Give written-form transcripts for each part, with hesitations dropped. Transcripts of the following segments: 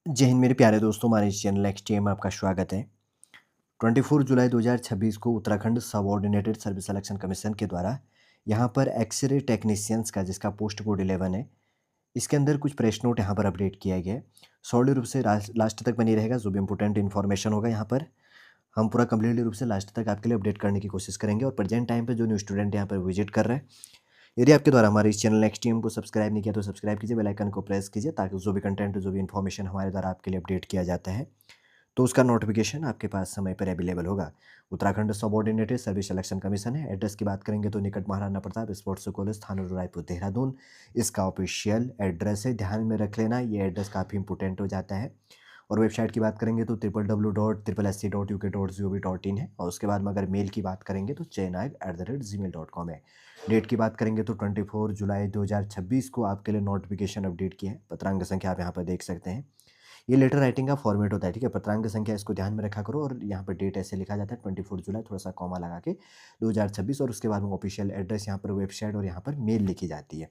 जय हिंद मेरे प्यारे दोस्तों, हमारे इस चैनल एक्सटीए में आपका स्वागत है। 24 जुलाई 2026 को Uttarakhand subordinated service selection commission के द्वारा यहाँ पर एक्स-रे टेक्नीशियंस का जिसका पोस्ट कोड 11 है, इसके अंदर कुछ प्रेस नोट यहाँ पर अपडेट किया गया है। सॉलिड रूप से लास्ट तक बनी रहेगा, जो भी इम्पोर्टेंट इन्फॉर्मेशन होगा यहाँ पर हम पूरा कंप्लीटली रूप से लास्ट तक आपके लिए अपडेट करने की कोशिश करेंगे। और प्रेजेंट टाइम पे जो न्यू स्टूडेंट यहाँ पर विजिट कर रहे हैं, यदि आपके द्वारा हमारे इस चैनल नेक्स्ट टीम को सब्सक्राइब नहीं किया तो सब्सक्राइब कीजिए, बेल आइकन को प्रेस कीजिए ताकि जो भी कंटेंट, जो भी इन्फॉर्मेशन हमारे द्वारा आपके लिए अपडेट किया जाता है तो उसका नोटिफिकेशन आपके पास समय पर अवेलेबल होगा। Uttarakhand subordinated service selection commission है। एड्रेस की बात करेंगे तो निकट महाराणा प्रताप स्पोर्ट्स कॉलेज, थाना रायपुर, देहरादून इसका ऑफिशियल एड्रेस है। ध्यान में रख लेना, ये एड्रेस काफ़ी इंपॉर्टेंट हो जाता है। और वेबसाइट की बात करेंगे तो www.sssc.uk.gov.in है। और उसके बाद में अगर मेल की बात करेंगे तो chennai@gmail.com है। डेट की बात करेंगे तो 24 जुलाई 2026 को आपके लिए नोटिफिकेशन अपडेट किया है। पत्रांक संख्या आप यहाँ पर देख सकते हैं। ये लेटर राइटिंग का फॉर्मेट होता है, ठीक है। पत्रांक संख्या इसको ध्यान में रखा करो। और यहाँ पर डेट ऐसे लिखा जाता है 24 जुलाई, थोड़ा सा कॉमा लगा के 2026। और उसके बाद में ऑफिशियल एड्रेस यहाँ पर, वेबसाइट और यहाँ पर मेल लिखी जाती है।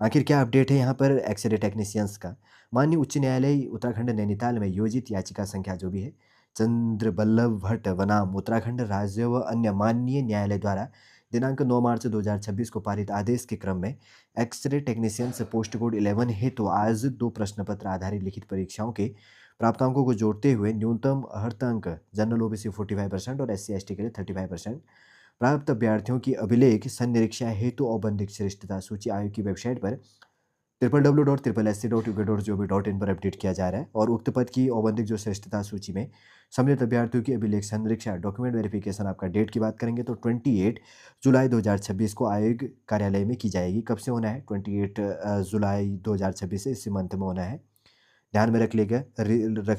आखिर क्या अपडेट है यहाँ पर एक्सरे टेक्नीशियंस का। माननीय उच्च न्यायालय उत्तराखंड नैनीताल में योजित याचिका संख्या जो भी है चंद्र बल्लभ भट्ट बनाम उत्तराखंड राज्य व अन्य माननीय न्यायालय द्वारा दिनांक 9 मार्च 2026 को पारित आदेश के क्रम में एक्सरे टेक्नीशियंस पोस्ट कोड 11 हेतु आज 2 प्रश्न पत्र आधारित लिखित परीक्षाओं के प्राप्तांकों को जोड़ते हुए न्यूनतम अर्हता अंक जनरल ओबीसी 45% और SC/ST के लिए 35% प्राप्त अभ्यर्थियों की अभिलेख संनिरीक्षा हेतु औपबंधिक श्रेष्ठता सूची आयोग की वेबसाइट पर www.sssc.uk.gov.in पर अपडेट किया जा रहा है। और उक्त पद की औपबंधिक जो श्रेष्ठता सूची में सम्मिलित अभ्यर्थियों की अभिलेख संरीक्षा डॉक्यूमेंट वेरिफिकेशन, आपका डेट की बात करेंगे तो 28 जुलाई 2026 को आयोग कार्यालय में की जाएगी। कब से होना है? 28 जुलाई 2026 से इसी मंथ में होना है। ध्यान में रख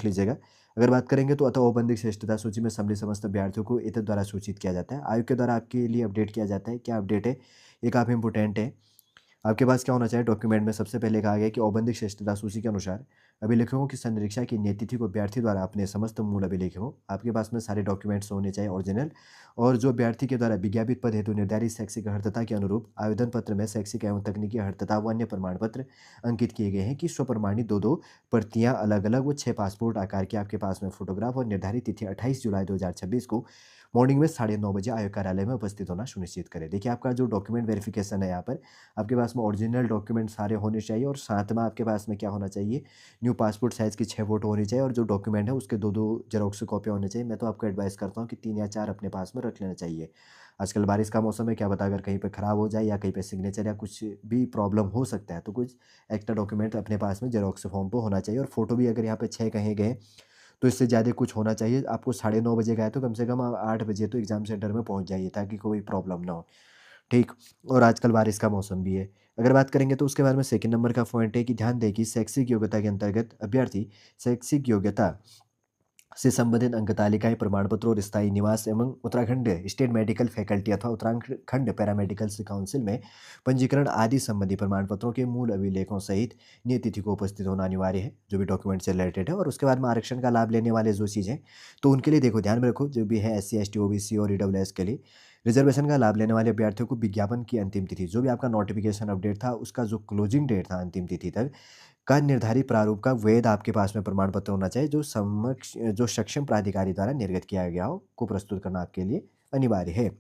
लीजिएगा। अगर बात करेंगे तो अतः औपबंधिक श्रेष्ठता सूची में सम्मिलित समस्त अभ्यर्थियों को इतर द्वारा सूचित किया जाता है। आयोग के द्वारा आपके लिए अपडेट किया जाता है। क्या अपडेट है? ये काफ़ी इंपॉर्टेंट है। आपके पास क्या होना चाहिए डॉक्यूमेंट में? सबसे पहले कहा गया कि औपबंधिक श्रेष्ठता सूची के अनुसार अभिलेखों की संरीक्षा की नियत तिथि को अभ्यर्थी द्वारा अपने समस्त मूल अभिलेखों, आपके पास में सारे डॉक्यूमेंट्स होने चाहिए ओरिजिनल। और जो अभ्यर्थी के द्वारा विज्ञापित पद हेतु निर्धारित शैक्षिक अर्हता के अनुरूप आवेदन पत्र में शैक्षिक एवं तकनीकी अर्हता व अन्य प्रमाण पत्र अंकित किए गए हैं कि स्वप्रमाणित दो दो प्रतियां अलग अलग व 6 पासपोर्ट आकार के आपके पास में फोटोग्राफ और निर्धारित तिथि 28 जुलाई 2026 को मॉर्निंग में 9:30 बजे आयोग कार्यालय में उपस्थित होना सुनिश्चित करें। देखिए, आपका जो डॉक्यूमेंट वेरिफिकेशन है यहाँ पर आपके पास में ओरिजिनल डॉक्यूमेंट सारे होने चाहिए। और साथ में आपके पास में क्या होना चाहिए? न्यू पासपोर्ट साइज़ की 6 फ़ोटो होनी चाहिए। और जो डॉक्यूमेंट है उसके 2-2 ज़ेरॉक्स कॉपी होने चाहिए। मैं तो आपको एडवाइस करता हूँ कि 3 या 4 अपने पास में रख लेना चाहिए। आजकल बारिश का मौसम है, क्या पता अगर कहीं पे ख़राब हो जाए या कहीं पे सिग्नेचर या कुछ भी प्रॉब्लम हो सकता है, तो कुछ एक्स्ट्रा डॉक्यूमेंट अपने पास में ज़ेरॉक्स फ़ॉर्म पे होना चाहिए। और फ़ोटो भी अगर यहाँ पे 6 कहे गए तो इससे ज़्यादा कुछ होना चाहिए। आपको 9:30 बजे गए तो कम से कम 8 बजे तो एग्ज़ाम सेंटर में पहुँच जाइए ताकि कोई प्रॉब्लम ना हो। ठीक। और आजकल बारिश का मौसम भी है। अगर बात करेंगे तो उसके बारे में सेकंड नंबर का पॉइंट है कि ध्यान दें कि शैक्षिक योग्यता के अंतर्गत अभ्यर्थी शैक्षिक योग्यता से संबंधित अंक तालिकाएँ, प्रमाण पत्र और स्थायी निवास एवं उत्तराखंड स्टेट मेडिकल फैकल्टी अथवा उत्तराखंड पैरामेडिकल काउंसिल में पंजीकरण आदि संबंधी प्रमाण पत्रों के मूल अभिलेखों सहित नियत तिथि को उपस्थित होना अनिवार्य है, जो भी डॉक्यूमेंट से रिलेटेड है। और उसके बाद में आरक्षण का लाभ लेने वाले जो चीज़ें, तो उनके लिए देखो ध्यान में रखो, जो भी है SC/ST, OBC और EWS के लिए रिजर्वेशन का लाभ लेने वाले अभ्यर्थियों को विज्ञापन की अंतिम तिथि, जो भी आपका नोटिफिकेशन अपडेट था उसका जो क्लोजिंग डेट था अंतिम तिथि तक का निर्धारित प्रारूप का वैध आपके पास में प्रमाण पत्र होना चाहिए, जो सक्षम प्राधिकारी द्वारा निर्गत किया गया हो, को प्रस्तुत करना आपके लिए अनिवार्य है।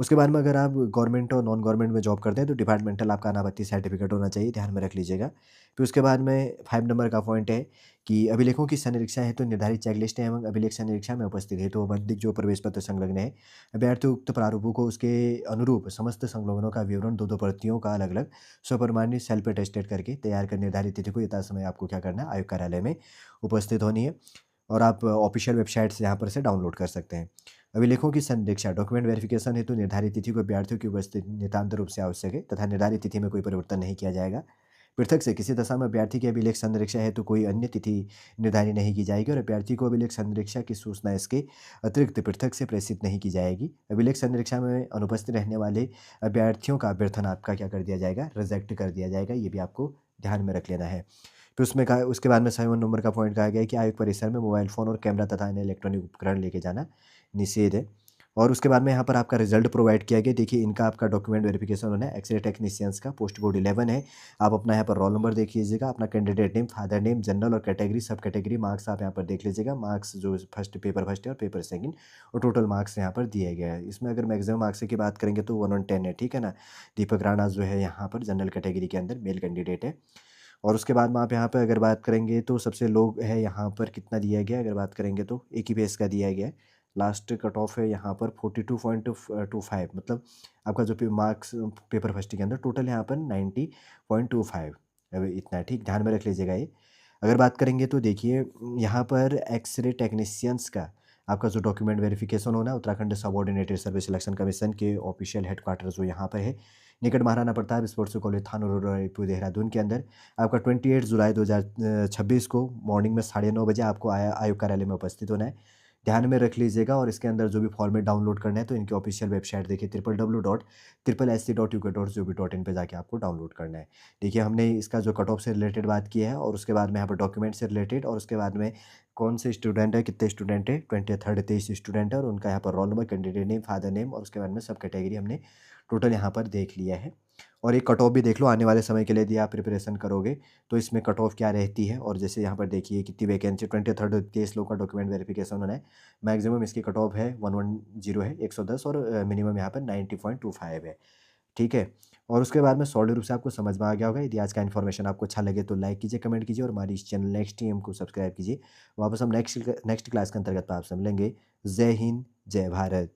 उसके बाद में अगर आप गवर्नमेंट और नॉन गवर्नमेंट में जॉब करते हैं तो डिपार्टमेंटल आपका अनापत्ति सर्टिफिकेट होना चाहिए, ध्यान में रख लीजिएगा। फिर उसके बाद में 5 नंबर का पॉइंट है कि अभिलेखों की संरक्षा हेतु निर्धारित चेकलिस्ट एवं अभिलेख संरक्षा में उपस्थित हेतु संबंधित जो प्रवेश पत्र संलग्न है, अभ्यर्थी उक्त प्रारूपों को उसके अनुरूप समस्त संलग्नों का विवरण 2-2 प्रतियों का अलग-अलग स्वप्रमाणित सेल्फ अटेस्टेड करके तैयार कर निर्धारित तिथि को यथासमय आपको क्या करना है? आयोग कार्यालय में उपस्थित होनी है। और आप ऑफिशियल वेबसाइट से यहाँ पर से डाउनलोड कर सकते हैं। अभिलेखों की संरक्षा डॉक्यूमेंट वेरिफिकेशन हेतु निर्धारित तिथि को अभ्यर्थियों की उपस्थिति नितांत रूप से आवश्यक है तथा निर्धारित तिथि में कोई परिवर्तन नहीं किया जाएगा। पृथक से किसी दशा में अभ्यर्थी की अभिलेख संरक्षा हेतु कोई अन्य तिथि निर्धारित नहीं की जाएगी और अभ्यर्थी को अभिलेख संरक्षा की सूचना इसके अतिरिक्त पृथक से प्रेषित नहीं की जाएगी। अभिलेख संरक्षा में अनुपस्थित रहने वाले अभ्यर्थियों का अभ्यर्थन आपका क्या कर दिया जाएगा? रिजेक्ट कर दिया जाएगा। ये भी आपको ध्यान में रख लेना है। फिर उसमें कहा, उसके बाद में 7 नंबर का पॉइंट कहा गया है कि आयोग परिसर में मोबाइल फ़ोन और कैमरा तथा अन्य इलेक्ट्रॉनिक उपकरण लेके जाना निषेध है। और उसके बाद में यहाँ पर आपका रिजल्ट प्रोवाइड किया गया। देखिए इनका आपका डॉक्यूमेंट वेरिफिकेशन होना है। एक्सरे टेक्नीशियंस का पोस्ट कोड 11 है। आप अपना यहाँ पर रोल नंबर देख लीजिएगा, अपना candidate name, father name, general और कैटेगरी, सब कैटेगरी मार्क्स आप यहाँ पर देख लीजिएगा। मार्क्स जो पेपर फर्स्ट है और पेपर सेकंड, और टोटल मार्क्स यहाँ पर दिए गए हैं। इसमें अगर मैक्सिमम मार्क्स की बात करेंगे तो 1/10 है, ठीक है ना। दीपक राणा जो है यहाँ पर जनरल कैटेगरी के अंदर मेल कैंडिडेट है। और उसके बाद में आप यहाँ पर अगर बात करेंगे तो सबसे लो है यहाँ पर कितना दिया गया है, अगर बात करेंगे तो एक ही बेस का दिया गया है। लास्ट कट ऑफ है यहाँ पर 42.25, मतलब आपका जो मार्क्स पेपर फर्स्ट के अंदर टोटल यहाँ पर 90.25, अभी इतना है, ठीक, ध्यान में रख लीजिएगा ये। अगर बात करेंगे तो देखिए यहाँ पर एक्सरे टेक्नीशियंस का आपका जो डॉक्यूमेंट वेरिफिकेशन होना है Uttarakhand subordinated service selection commission के ऑफिशियल हेडक्वार्टर जो यहाँ पर है, निकट महाराणा प्रताप स्पोर्ट्स कॉलेज थाना रायपुर देहरादून के अंदर, आपका 28 जुलाई 2026 को मॉर्निंग में 9:30 बजे आपको आयोग कार्यालय में उपस्थित होना है। ध्यान में रख लीजिएगा। और इसके अंदर जो भी फॉर्मेट डाउनलोड करना है तो इनकी ऑफिशियल वेबसाइट देखिए www.sc.uk.gov.in पे जाके आपको डाउनलोड करना है। देखिए हमने इसका जो कट ऑफ से रिलेटेड बात की है, और उसके बाद में यहाँ पर डॉक्यूमेंट से रिलेटेड, और उसके बाद में कौन से स्टूडेंट है, कितने स्टूडेंट है, 23 स्टूडेंट है, और उनका यहाँ पर roll number, candidate name, father name, और उसके बाद में सब कैटेगरी हमने टोटल यहाँ पर देख लिया है। और एक कट ऑफ भी देख लो आने वाले समय के लिए, यदि आप प्रिपरेशन करोगे तो इसमें कट ऑफ क्या रहती है। और जैसे यहाँ पर देखिए कितनी वैकेंसी, 23 केस लोग का डॉक्यूमेंट वेरिफिकेशन होना है। मैक्सिमम इसकी कट ऑफ है 110 है, 110, और मिनिमम यहाँ पर 90.25 है, ठीक है। और उसके बाद में सॉलिड रूप से आपको समझ में आ गया होगा। यदि आज का इन्फॉर्मेशन आपको अच्छा लगे तो लाइक कीजिए, कमेंट कीजिए, और हमारी इस चैनल नेक्स्ट टीम को सब्सक्राइब कीजिए। वापस हम नेक्स्ट क्लास के अंतर्गत आपसे मिलेंगे। जय हिंद, जय भारत।